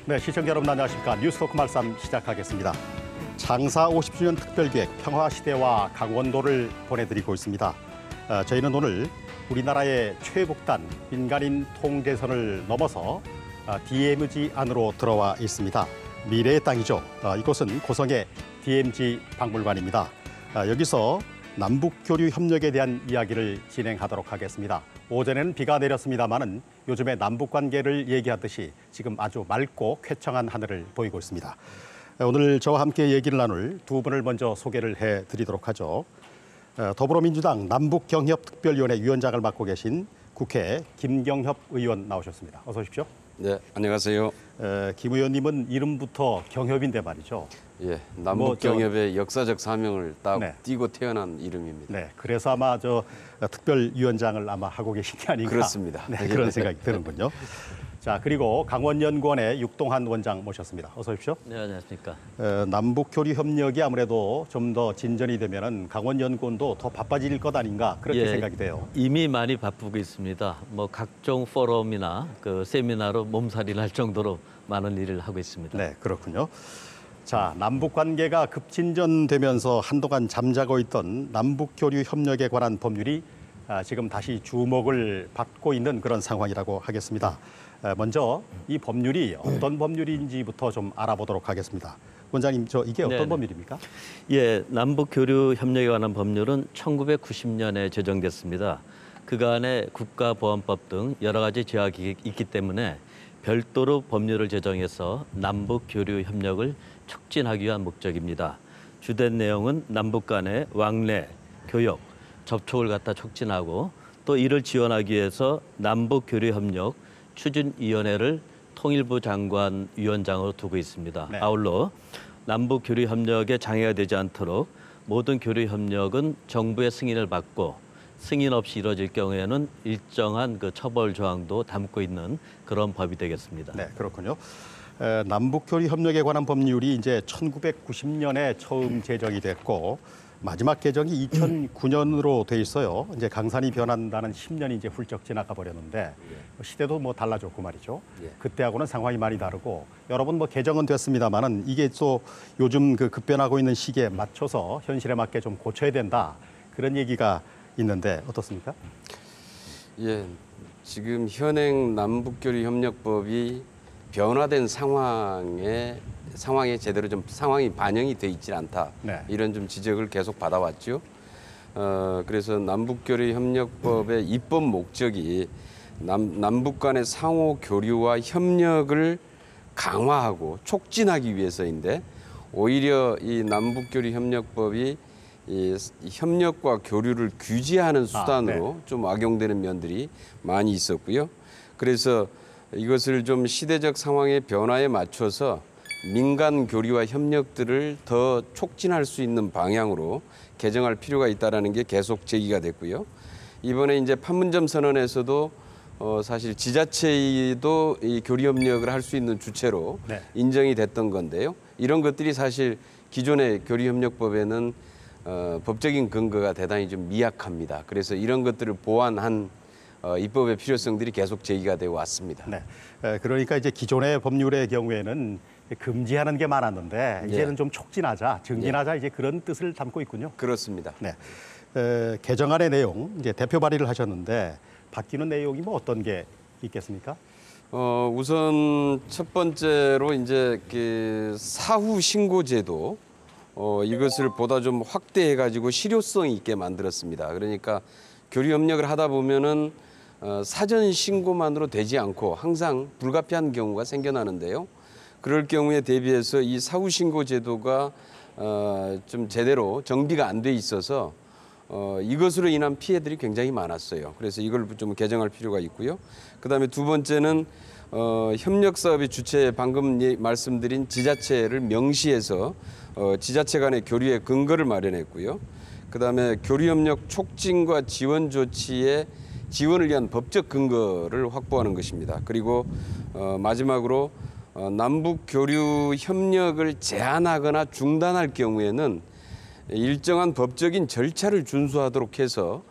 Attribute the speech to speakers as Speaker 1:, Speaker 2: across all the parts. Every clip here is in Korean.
Speaker 1: 네, 시청자 여러분 안녕하십니까. 뉴스토크 말씀 시작하겠습니다. 창사 50주년 특별기획 평화시대와 강원도를 보내드리고 있습니다. 저희는 오늘 우리나라의 최북단 민간인 통제선을 넘어서 DMZ 안으로 들어와 있습니다. 미래의 땅이죠. 이곳은 고성의 DMZ 박물관입니다. 여기서 남북교류 협력에 대한 이야기를 진행하도록 하겠습니다. 오전에는 비가 내렸습니다마는 요즘에 남북 관계를 얘기하듯이 지금 아주 맑고 쾌청한 하늘을 보이고 있습니다. 오늘 저와 함께 얘기를 나눌 두 분을 먼저 소개를 해드리도록 하죠. 더불어민주당 남북경협특별위원회 위원장을 맡고 계신 국회 김경협 의원 나오셨습니다. 어서 오십시오.
Speaker 2: 네, 안녕하세요.
Speaker 1: 김 의원님은 이름부터 경협인데 말이죠.
Speaker 2: 예, 남북경협의 역사적 사명을 딱
Speaker 1: 네.
Speaker 2: 띠고 태어난 이름입니다.
Speaker 1: 네, 그래서 아마 특별위원장을 아마 하고 계신 게 아닌가.
Speaker 2: 그렇습니다.
Speaker 1: 네, 그런 생각이 드는군요. 자, 그리고 강원연구원의 육동한 원장 모셨습니다. 어서 오십시오.
Speaker 3: 네, 안녕하십니까.
Speaker 1: 남북교류 협력이 아무래도 좀 더 진전이 되면은 강원연구원도 더 바빠질 것 아닌가 그렇게 생각이 돼요.
Speaker 3: 이미 많이 바쁘고 있습니다. 뭐 각종 포럼이나 세미나로 몸살이 날 정도로 많은 일을 하고 있습니다.
Speaker 1: 네, 그렇군요. 자, 남북 관계가 급진전되면서 한동안 잠자고 있던 남북교류 협력에 관한 법률이 지금 다시 주목을 받고 있는 그런 상황이라고 하겠습니다. 먼저 이 법률이 어떤 법률인지부터 좀 알아보도록 하겠습니다. 원장님, 이게 어떤 법률입니까?
Speaker 3: 예, 남북교류 협력에 관한 법률은 1990년에 제정됐습니다. 그간에 국가보안법 등 여러 가지 제약이 있기 때문에 별도로 법률을 제정해서 남북교류 협력을 촉진하기 위한 목적입니다. 주된 내용은 남북 간의 왕래, 교역, 접촉을 갖다 촉진하고 또 이를 지원하기 위해서 남북교류협력 추진위원회를 통일부 장관 위원장으로 두고 있습니다.
Speaker 1: 네.
Speaker 3: 아울러 남북교류협력에 장애가 되지 않도록 모든 교류협력은 정부의 승인을 받고 승인 없이 이루어질 경우에는 일정한 처벌 조항도 담고 있는 그런 법이 되겠습니다.
Speaker 1: 네, 그렇군요. 남북교류 협력에 관한 법률이 이제 1990년에 처음 제정이 됐고 마지막 개정이 2009년으로 돼 있어요. 이제 강산이 변한다는 10년이 이제 훌쩍 지나가 버렸는데 시대도 뭐 달라졌고 말이죠. 그때하고는 상황이 많이 다르고 여러 번 개정은 됐습니다만은 이게 또 요즘 급변하고 있는 시기에 맞춰서 현실에 맞게 좀 고쳐야 된다 그런 얘기가 있는데 어떻습니까?
Speaker 2: 예, 지금 현행 남북교류협력법이 변화된 상황에 제대로 좀 상황이 반영이 돼 있지 않다.
Speaker 1: 네.
Speaker 2: 이런 좀 지적을 계속 받아왔죠. 그래서 남북교류협력법의 입법 목적이 남북 간의 상호 교류와 협력을 강화하고 촉진하기 위해서인데 오히려 이 남북교류협력법이 이 협력과 교류를 규제하는 수단으로 좀 악용되는 면들이 많이 있었고요. 그래서 이것을 좀 시대적 상황의 변화에 맞춰서 민간 교류와 협력들을 더 촉진할 수 있는 방향으로 개정할 필요가 있다라는 게 계속 제기가 됐고요. 이번에 이제 판문점 선언에서도 사실 지자체도 이 교류 협력을 할 수 있는 주체로 인정이 됐던 건데요. 이런 것들이 사실 기존의 교류 협력법에는 법적인 근거가 대단히 좀 미약합니다. 그래서 이런 것들을 보완한 입법의 필요성들이 계속 제기가 되어 왔습니다.
Speaker 1: 네, 그러니까 이제 기존의 법률의 경우에는 금지하는 게 많았는데 이제는 좀 촉진하자, 증진하자 이제 그런 뜻을 담고 있군요.
Speaker 2: 그렇습니다.
Speaker 1: 네, 개정안의 내용 이제 대표 발의를 하셨는데 바뀌는 내용이 뭐 어떤 게 있겠습니까?
Speaker 2: 우선 첫 번째로 이제 그 사후 신고 제도 이것을 보다 좀 확대해 가지고 실효성 있게 만들었습니다. 그러니까 교류 협력을 하다 보면은 사전 신고만으로 되지 않고 항상 불가피한 경우가 생겨나는데요. 그럴 경우에 대비해서 이 사후 신고 제도가 좀 제대로 정비가 안 돼 있어서 이것으로 인한 피해들이 굉장히 많았어요. 그래서 이걸 좀 개정할 필요가 있고요. 그다음에 두 번째는 협력 사업의 주체 방금 말씀드린 지자체를 명시해서 지자체 간의 교류의 근거를 마련했고요. 그다음에 교류 협력 촉진과 지원 조치의 지원을 위한 법적 근거를 확보하는 것입니다. 그리고 마지막으로 남북 교류 협력을 제한하거나 중단할 경우에는 일정한 법적인 절차를 준수하도록 해서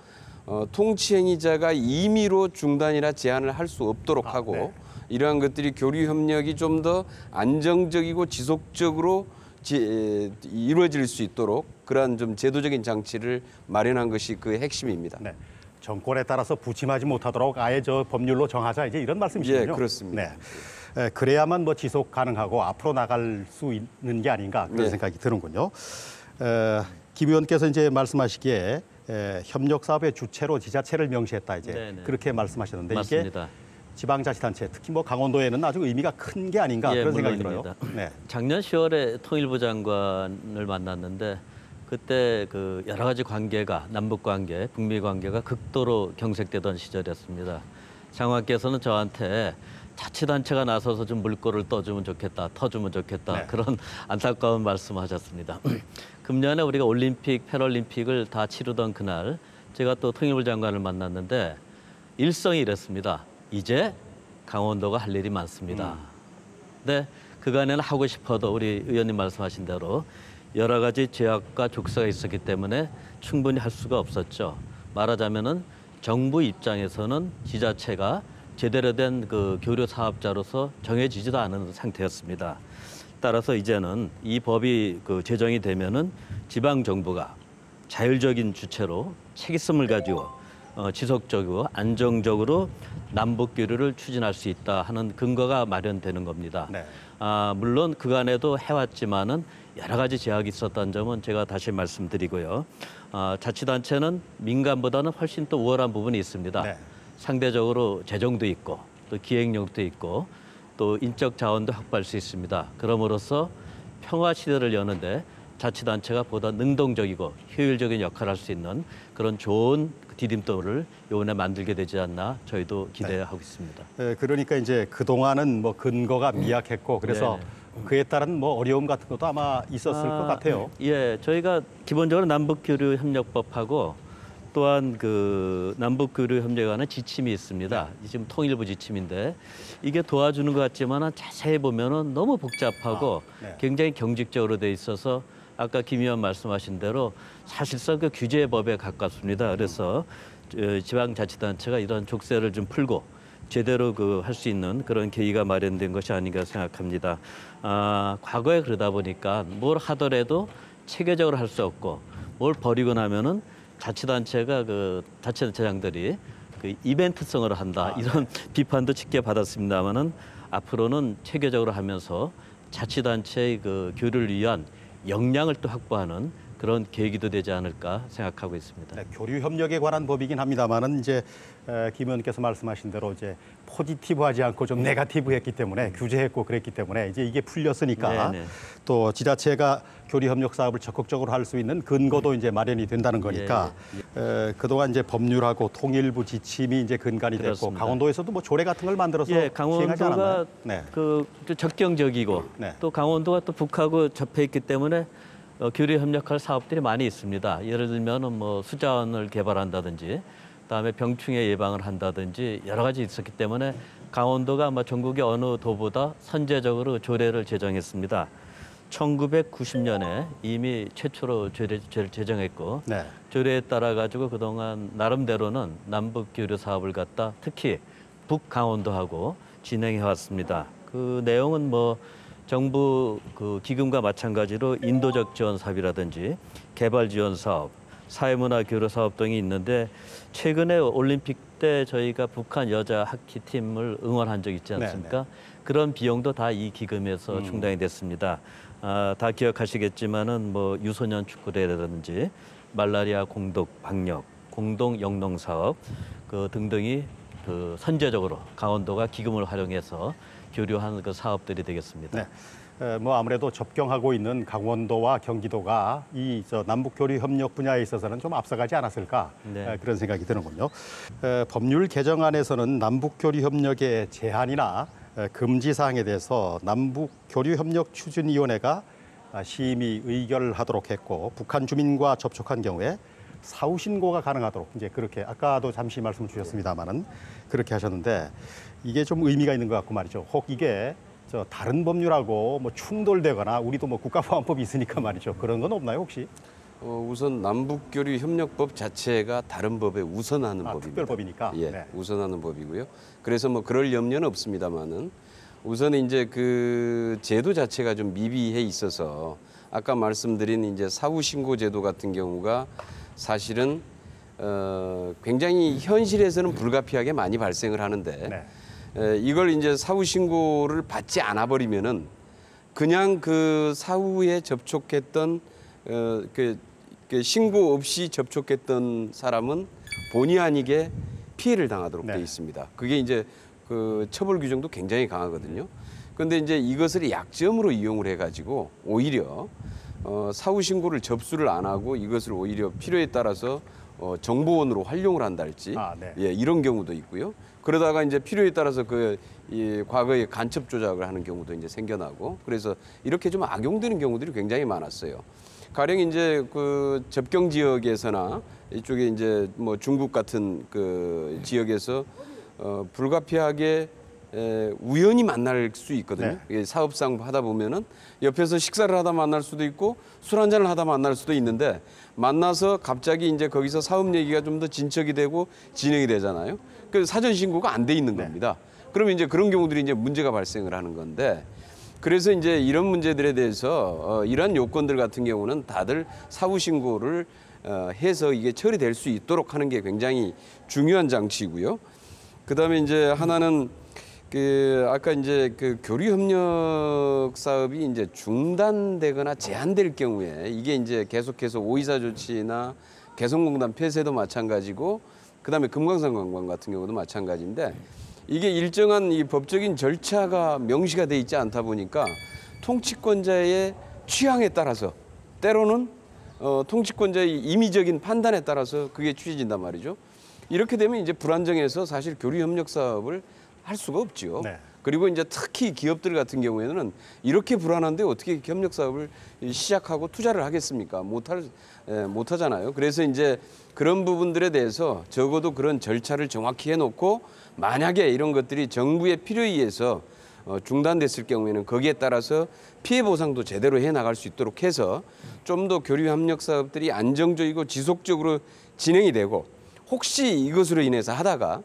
Speaker 2: 통치행위자가 임의로 중단이나 제한을 할 수 없도록 하고 이러한 것들이 교류 협력이 좀 더 안정적이고 지속적으로 이루어질 수 있도록 그러한 좀 제도적인 장치를 마련한 것이 그 핵심입니다.
Speaker 1: 네. 정권에 따라서 부침하지 못하도록 아예 저 법률로 정하자 이제 이런 말씀이시군요.
Speaker 2: 예, 그렇습니다.
Speaker 1: 네. 그래야만 뭐 지속 가능하고 앞으로 나갈 수 있는 게 아닌가 그런
Speaker 2: 네.
Speaker 1: 생각이 드는군요. 김 의원께서 이제 말씀하시기에 협력 사업의 주체로 지자체를 명시했다 이제
Speaker 3: 네네.
Speaker 1: 그렇게 말씀하셨는데
Speaker 3: 맞습니다.
Speaker 1: 이게 지방자치단체 특히 뭐 강원도에는 아주 의미가 큰 게 아닌가
Speaker 3: 예,
Speaker 1: 그런 생각이
Speaker 3: 물론입니다.
Speaker 1: 들어요. 네.
Speaker 3: 작년 10월에 통일부 장관을 만났는데 그때 그 여러 가지 관계가 남북 관계, 북미 관계가 극도로 경색되던 시절이었습니다. 장관께서는 저한테 자치단체가 나서서 좀 물꼬를 떠주면 좋겠다, 터주면 좋겠다
Speaker 1: 네.
Speaker 3: 그런 안타까운 말씀하셨습니다. 금년에 우리가 올림픽, 패럴림픽을 다 치르던 그날 제가 또 통일부 장관을 만났는데 일성이 이랬습니다. 이제 강원도가 할 일이 많습니다. 근데 그간에는 하고 싶어도 우리 의원님 말씀하신 대로 여러 가지 제약과 족쇄가 있었기 때문에 충분히 할 수가 없었죠. 말하자면은 정부 입장에서는 지자체가 제대로 된 그 교류 사업자로서 정해지지도 않은 상태였습니다. 따라서 이제는 이 법이 그 제정이 되면은 지방 정부가 자율적인 주체로 책임을 가지고 지속적이고 안정적으로 남북 교류를 추진할 수 있다 하는 근거가 마련되는 겁니다.
Speaker 1: 네.
Speaker 3: 물론 그간에도 해왔지만은 여러 가지 제약이 있었다는 점은 제가 다시 말씀드리고요. 자치단체는 민간보다는 훨씬 또 우월한 부분이 있습니다.
Speaker 1: 네.
Speaker 3: 상대적으로 재정도 있고 또 기획력도 있고 또 인적 자원도 확보할 수 있습니다. 그럼으로써 평화 시대를 여는데 자치단체가 보다 능동적이고 효율적인 역할을 할 수 있는 그런 좋은 디딤돌을 이번에 만들게 되지 않나 저희도 기대하고 있습니다.
Speaker 1: 그러니까 이제 그동안은 뭐 근거가 미약했고 그래서 그에 따른 뭐 어려움 같은 것도 아마 있었을 것 같아요.
Speaker 3: 예, 저희가 기본적으로 남북교류협력법하고 또한 그 남북교류협력에 지침이 있습니다. 지금 통일부 지침인데 이게 도와주는 것 같지만 자세히 보면은 너무 복잡하고
Speaker 1: 네.
Speaker 3: 굉장히 경직적으로 돼 있어서 아까 김 의원 말씀하신 대로 사실상 그 규제법에 가깝습니다. 그래서 지방자치단체가 이런 족쇄를 좀 풀고 제대로 그 할 수 있는 그런 계기가 마련된 것이 아닌가 생각합니다. 과거에 그러다 보니까 뭘 하더라도 체계적으로 할 수 없고 뭘 버리고 나면은 자치단체가 그 자치단체장들이 그 이벤트성으로 한다 이런 비판도 짙게 받았습니다만은 앞으로는 체계적으로 하면서 자치단체의 그 교류를 위한 역량을 또 확보하는 그런 계기도 되지 않을까 생각하고 있습니다.
Speaker 1: 네, 교류 협력에 관한 법이긴 합니다만은 이제 김 의원께서 말씀하신 대로 이제 포지티브하지 않고 좀 네거티브했기 때문에 규제했고 그랬기 때문에 이제 이게 풀렸으니까
Speaker 3: 네네.
Speaker 1: 또 지자체가 교류 협력 사업을 적극적으로 할 수 있는 근거도 이제 마련이 된다는 거니까 그동안 이제 법률하고 통일부 지침이 이제 근간이 됐고
Speaker 3: 그렇습니다.
Speaker 1: 강원도에서도 뭐 조례 같은 걸 만들어서 시행하지
Speaker 3: 강원도가
Speaker 1: 않았나요? 네.
Speaker 3: 그 적경적이고
Speaker 1: 네.
Speaker 3: 또 강원도가 또 북하고 접해 있기 때문에 교류 협력할 사업들이 많이 있습니다. 예를 들면은 뭐 수자원을 개발한다든지, 그다음에 병충해 예방을 한다든지 여러 가지 있었기 때문에 강원도가 아마 전국의 어느 도보다 선제적으로 조례를 제정했습니다. 1990년에 이미 최초로 조례를 제정했고
Speaker 1: 네.
Speaker 3: 조례에 따라 가지고 그동안 나름대로는 남북 교류 사업을 갖다 특히 북강원도하고 진행해 왔습니다. 그 내용은 뭐 정부 그 기금과 마찬가지로 인도적 지원 사업이라든지 개발 지원 사업, 사회문화 교류 사업 등이 있는데 최근에 올림픽 때 저희가 북한 여자 하키 팀을 응원한 적 있지 않습니까? 그런 비용도 다 이 기금에서 충당이 됐습니다. 다 기억하시겠지만은 뭐 유소년 축구대라든지 말라리아 공독 방역, 공동 영농 사업 그 등등이 그 선제적으로 강원도가 기금을 활용해서 교류하는 그 사업들이 되겠습니다.
Speaker 1: 네. 뭐 아무래도 접경하고 있는 강원도와 경기도가 이 남북 교류 협력 분야에 있어서는 좀 앞서가지 않았을까
Speaker 3: 네.
Speaker 1: 그런 생각이 드는군요. 법률 개정안에서는 남북 교류 협력의 제한이나 금지 사항에 대해서 남북 교류 협력 추진위원회가 심의 의결하도록 했고 북한 주민과 접촉한 경우에 사후 신고가 가능하도록 이제 그렇게 아까도 잠시 말씀 주셨습니다만은 그렇게 하셨는데 이게 좀 의미가 있는 것 같고 말이죠. 혹 이게 다른 법률하고 뭐 충돌되거나 우리도 뭐 국가보안법이 있으니까 말이죠. 그런 건 없나요 혹시?
Speaker 2: 우선 남북교류협력법 자체가 다른 법에 우선하는 법입니다.
Speaker 1: 특별법이니까.
Speaker 2: 예,
Speaker 1: 네.
Speaker 2: 우선하는 법이고요. 그래서 뭐 그럴 염려는 없습니다만은 우선 이제 그 제도 자체가 좀 미비해 있어서 아까 말씀드린 이제 사후 신고 제도 같은 경우가 사실은 굉장히 현실에서는 불가피하게 많이 발생을 하는데 이걸 이제 사후 신고를 받지 않아 버리면은 그냥 그 사후에 접촉했던 그 신고 없이 접촉했던 사람은 본의 아니게 피해를 당하도록 돼 있습니다. 그게 이제 그 처벌 규정도 굉장히 강하거든요. 그런데 이제 이것을 약점으로 이용을 해가지고 오히려 사후 신고를 접수를 안 하고 이것을 오히려 필요에 따라서 정보원으로 활용을 한달지 예, 이런 경우도 있고요. 그러다가 이제 필요에 따라서 이 과거에 간첩 조작을 하는 경우도 이제 생겨나고 그래서 이렇게 좀 악용되는 경우들이 굉장히 많았어요. 가령 이제 그 접경 지역에서나 이쪽에 이제 뭐 중국 같은 그 지역에서 불가피하게 우연히 만날 수 있거든요. 사업상 하다 보면은 옆에서 식사를 하다 만날 수도 있고 술 한잔을 하다 만날 수도 있는데 만나서 갑자기 이제 거기서 사업 얘기가 좀 더 진척이 되고 진행이 되잖아요. 그래서 사전 신고가 안 돼 있는 겁니다. 그러면 이제 그런 경우들이 이제 문제가 발생을 하는 건데 그래서 이제 이런 문제들에 대해서 이러한 요건들 같은 경우는 다들 사후 신고를 해서 이게 처리될 수 있도록 하는 게 굉장히 중요한 장치고요. 그다음에 이제 하나는 그 아까 이제 그 교류 협력 사업이 이제 중단되거나 제한될 경우에 이게 이제 계속해서 오이사 조치나 개성공단 폐쇄도 마찬가지고 그다음에 금강산 관광 같은 경우도 마찬가지인데 이게 일정한 이 법적인 절차가 명시가 돼 있지 않다 보니까 통치권자의 취향에 따라서 때로는 통치권자의 임의적인 판단에 따라서 그게 취해진단 말이죠. 이렇게 되면 이제 불안정해서 사실 교류 협력 사업을 할 수가 없지요. 그리고 이제 특히 기업들 같은 경우에는 이렇게 불안한데 어떻게 협력 사업을 시작하고 투자를 하겠습니까? 못하잖아요. 그래서 이제 그런 부분들에 대해서 적어도 그런 절차를 정확히 해놓고 만약에 이런 것들이 정부의 필요에 의해서 중단됐을 경우에는 거기에 따라서 피해 보상도 제대로 해 나갈 수 있도록 해서 좀 더 교류 협력 사업들이 안정적이고 지속적으로 진행이 되고 혹시 이것으로 인해서 하다가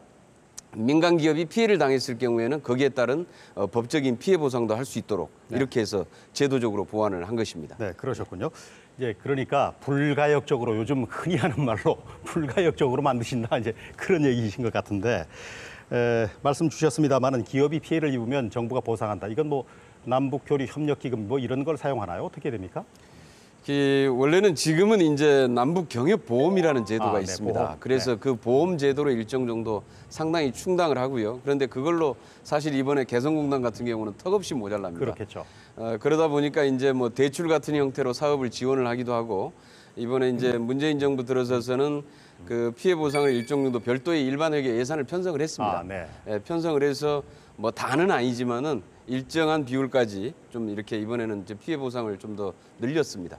Speaker 2: 민간 기업이 피해를 당했을 경우에는 거기에 따른 법적인 피해 보상도 할 수 있도록 이렇게 해서 제도적으로 보완을 한 것입니다.
Speaker 1: 네, 그러셨군요. 이제 그러니까 불가역적으로 요즘 흔히 하는 말로 불가역적으로 만드신다 이제 그런 얘기이신 것 같은데 말씀 주셨습니다만은 기업이 피해를 입으면 정부가 보상한다. 이건 뭐 남북 교류 협력 기금 뭐 이런 걸 사용하나요? 어떻게 됩니까?
Speaker 2: 원래는 지금은 이제 남북 경협 보험이라는 제도가 있습니다.
Speaker 1: 보험.
Speaker 2: 그래서 그 보험 제도로 일정 정도 상당히 충당을 하고요. 그런데 그걸로 사실 이번에 개성공단 같은 경우는 턱없이 모자랍니다.
Speaker 1: 그렇겠죠.
Speaker 2: 그러다 보니까 이제 뭐 대출 같은 형태로 사업을 지원을 하기도 하고 이번에 이제 문재인 정부 들어서서는 그 피해 보상을 일정 정도 별도의 일반회계 예산을 편성을 했습니다. 편성을 해서 뭐 다는 아니지만은 일정한 비율까지 좀 이렇게 이번에는 이제 피해 보상을 좀 더 늘렸습니다.